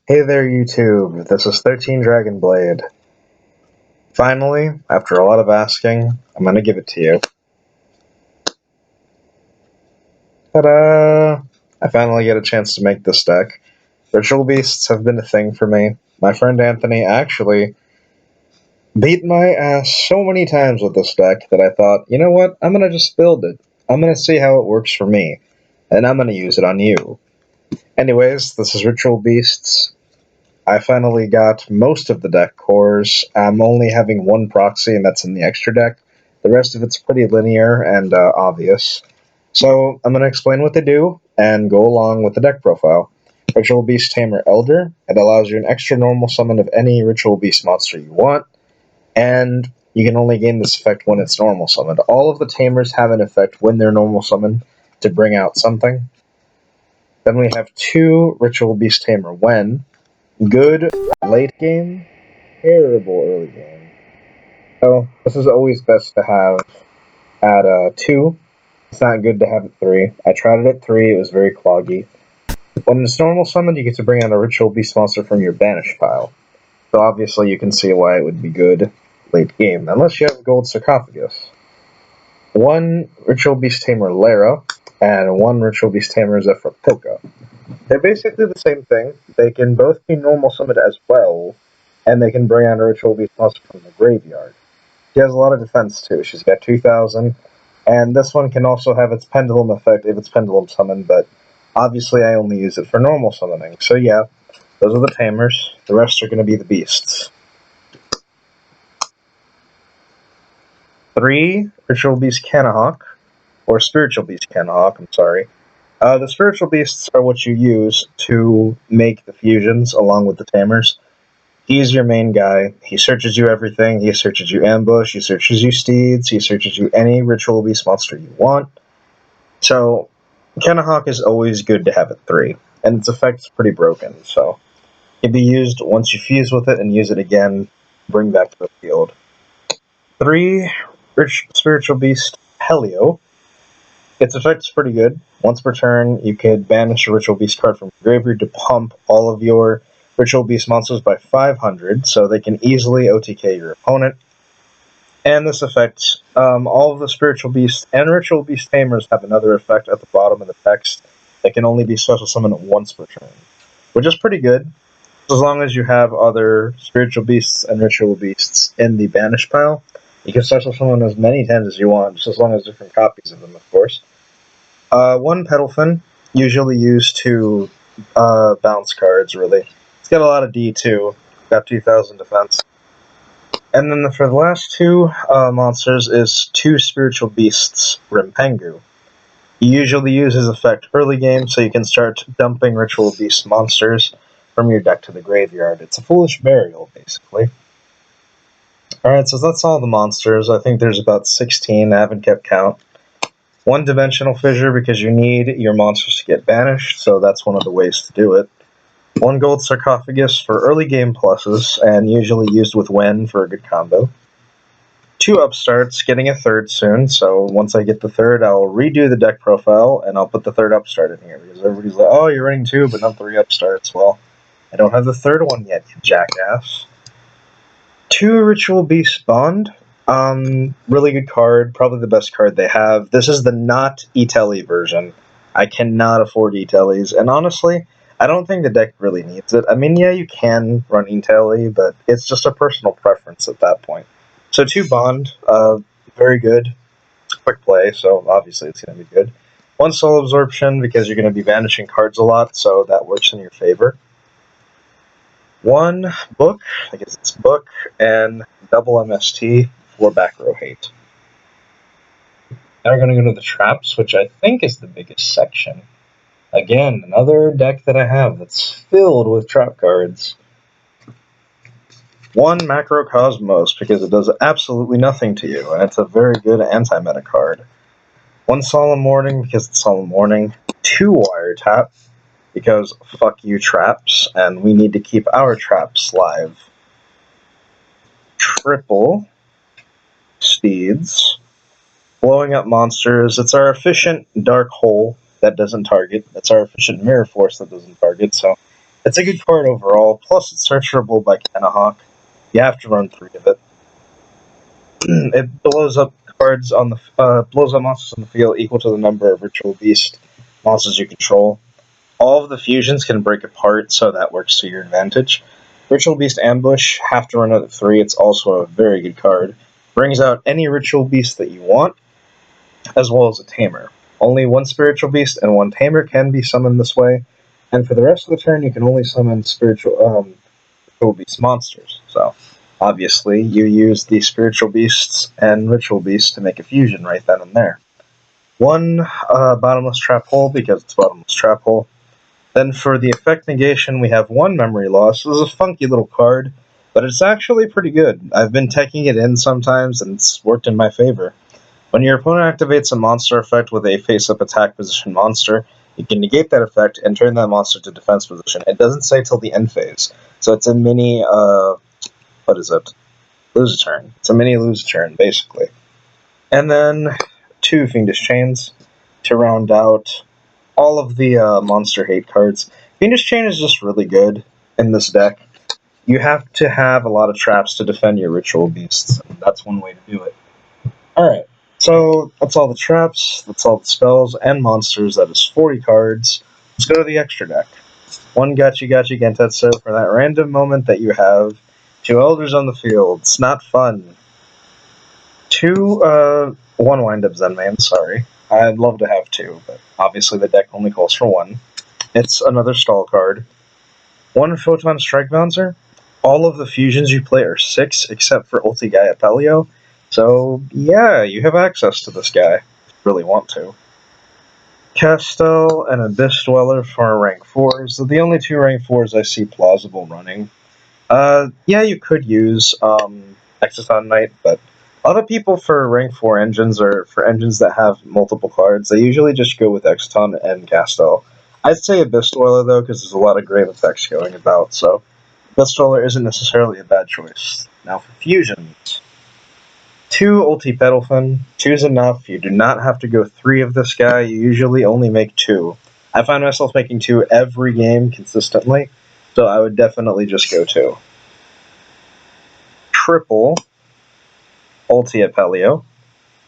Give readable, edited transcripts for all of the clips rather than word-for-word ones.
Hey there, YouTube. This is 13 Dragon Blade. Finally, after a lot of asking, I'm gonna give it to you. Ta-da! I finally get a chance to make this deck. Ritual Beasts have been a thing for me. My friend Anthony actually beat my ass so many times with this deck that I thought, you know what, I'm gonna just build it. I'm gonna see how it works for me, and I'm gonna use it on you. Anyways, this is Ritual Beasts. I finally got most of the deck cores. I'm only having one proxy, and that's in the extra deck. The rest of it's pretty linear and obvious. So I'm going to explain what they do and go along with the deck profile. Ritual Beast Tamer Elder. It allows you an extra normal summon of any Ritual Beast monster you want, and you can only gain this effect when it's normal summoned. All of the Tamers have an effect when they're normal summoned to bring out something. Then we have two Ritual Beast Tamer When. Good late game, terrible early game. So this is always best to have at 2. It's not good to have at 3. I tried it at 3, it was very cloggy. When it's normal summoned, you get to bring out a Ritual Beast monster from your banish pile. So obviously you can see why it would be good late game, unless you have a gold sarcophagus. One Ritual Beast Tamer Lara, and one Ritual Beast Tamer Zephyr Poka. They're basically the same thing. They can both be normal summoned as well, and they can bring out a Ritual Beast monster from the graveyard. She has a lot of defense too. She's got 2,000, and this one can also have its pendulum effect if it's pendulum summoned, but obviously I only use it for normal summoning. So yeah, those are the tamers. The rest are going to be the beasts. 3, Ritual Beast Cannahawk, or Spiritual Beast Cannahawk, I'm sorry. The Spiritual Beasts are what you use to make the fusions along with the tamers. He's your main guy. He searches you everything. He searches you ambush. He searches you steeds. He searches you any Ritual Beast monster you want. So, Cannahawk is always good to have at 3, and its effect's pretty broken, so it can be used once you fuse with it and use it again, bring back to the field. 3, Spiritual Beast Helio. Its effect's pretty good. Once per turn, you could banish a Ritual Beast card from your graveyard to pump all of your Ritual Beast monsters by 500, so they can easily OTK your opponent. And this effect, all of the Spiritual Beasts and Ritual Beast Tamers have another effect at the bottom of the text that can only be special summoned once per turn, which is pretty good, as long as you have other Spiritual Beasts and Ritual Beasts in the banish pile. You can special summon as many times as you want, just as long as different copies of them, of course. One Petalfin, usually used to bounce cards, really. It's got a lot of D2, got 2,000 defense. And then for the last two monsters is 2 Spiritual Beasts, Rimpengu. You usually use his effect early game, so you can start dumping Ritual Beast monsters from your deck to the graveyard. It's a foolish burial, basically. Alright, so that's all the monsters. I think there's about 16, I haven't kept count. 1 Dimensional Fissure, because you need your monsters to get banished, so that's one of the ways to do it. 1 Gold Sarcophagus for early game pluses, and usually used with Wen for a good combo. 2 Upstarts, getting a 3rd soon, so once I get the 3rd, I'll redo the deck profile, and I'll put the 3rd Upstart in here, because everybody's like, oh, you're running 2, but not 3 Upstarts. Well, I don't have the 3rd one yet, you jackass. 2 Ritual Beast Bond. Really good card, probably the best card they have. This is the not E-Telly version. I cannot afford E-Tellys, and honestly, I don't think the deck really needs it. I mean, yeah, you can run E-Telly, but it's just a personal preference at that point. So 2 Bond, very good. It's a quick play, so obviously it's going to be good. 1 Soul Absorption, because you're going to be vanishing cards a lot, so that works in your favor. 1 Book, I guess it's Book, and double MST for back row hate. Now we're going to go to the traps, which I think is the biggest section. Again, another deck that I have that's filled with trap cards. 1 Macrocosmos, because it does absolutely nothing to you, and it's a very good anti-meta card. 1 Solemn Warning, because it's Solemn Warning. 2 Wiretap, because fuck you traps, and we need to keep our traps live. Triple Steeds. Blowing up monsters. It's our efficient Dark Hole that doesn't target. It's our efficient Mirror Force that doesn't target, so It's a good card overall, plus it's searchable by Canahawk. You have to run 3 of it. It blows up cards on the blows up monsters on the field equal to the number of Ritual Beast monsters you control. All of the fusions can break apart, so that works to your advantage. Ritual Beast Ambush, have to run out of 3. It's also a very good card. Brings out any Ritual Beast that you want, as well as a Tamer. Only 1 Spiritual Beast and 1 Tamer can be summoned this way, and for the rest of the turn, you can only summon Ritual Beast monsters. So, obviously, you use the Spiritual Beasts and Ritual Beasts to make a fusion right then and there. 1 Bottomless Trap Hole, because it's Bottomless Trap Hole. Then for the effect negation, we have 1 Memory Loss. This is a funky little card, but it's actually pretty good. I've been taking it in sometimes, and it's worked in my favor. When your opponent activates a monster effect with a face-up attack position monster, you can negate that effect and turn that monster to defense position. It doesn't say till the end phase, so it's a mini, what is it? Lose a turn. It's a mini lose a turn, basically. And then 2 Fiendish Chains to round out all of the monster hate cards. Fiendish Chain is just really good in this deck. You have to have a lot of traps to defend your Ritual Beasts, and that's one way to do it. Alright, so that's all the traps, that's all the spells and monsters. That is 40 cards. Let's go to the extra deck. 1 Gachi Gachi Gentetsu for that random moment that you have. 2 Elders on the field. It's not fun. 1 Wind Up Zenmain, sorry. I'd love to have 2, but obviously the deck only calls for 1. It's another stall card. 1 Photon Strike Bouncer. All of the fusions you play are 6, except for Ulti Gaia Pelio. So, yeah, you have access to this guy, if you really want to. Castel and Abyss Dweller for rank 4s. They're the only 2 rank 4s I see plausible running. Yeah, you could use Exciton Knight, but a lot of people for rank 4 engines, or for engines that have multiple cards, they usually just go with Exciton and Castel. I'd say Abyss Dweller, though, because there's a lot of grave effects going about, so Abyss Dweller isn't necessarily a bad choice. Now for fusions. 2 Ulti Petalfin. 2's enough. You do not have to go 3 of this guy. You usually only make 2. I find myself making 2 every game consistently, so I would definitely just go 2. Triple Ulti Apelio.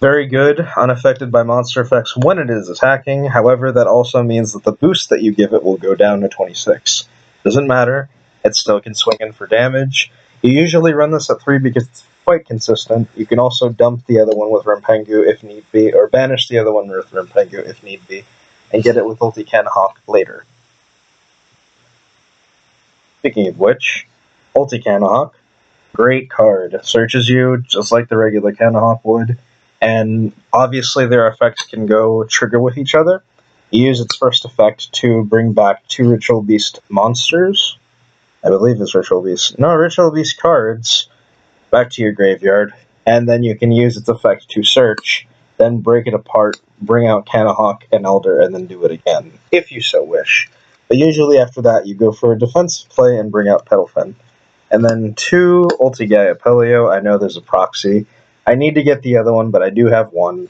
Very good, unaffected by monster effects when it is attacking. However, that also means that the boost that you give it will go down to 26. Doesn't matter. It still can swing in for damage. You usually run this at 3 because it's quite consistent. You can also dump the other one with Rempengu if need be, or banish the other one with Rempengu if need be, and get it with Ulti Canahawk later. Speaking of which, Ulti Canahawk, great card. Searches you just like the regular Canahawk would, and obviously their effects can go trigger with each other. You use its first effect to bring back 2 Ritual Beast monsters. I believe it's Ritual Beast. No, Ritual Beast cards back to your graveyard, and then you can use its effect to search, then break it apart, bring out Canahawk and Elder, and then do it again, if you so wish. But usually after that, you go for a defensive play and bring out Petalfin. And then 2 Ulti Gaia Pelio. I know there's a proxy. I need to get the other one, but I do have 1.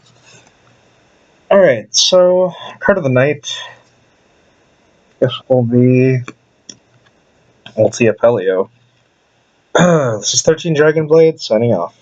Alright, so card of the night. This will be Ulti Apelio. This is 13 Dragon Blade, signing off.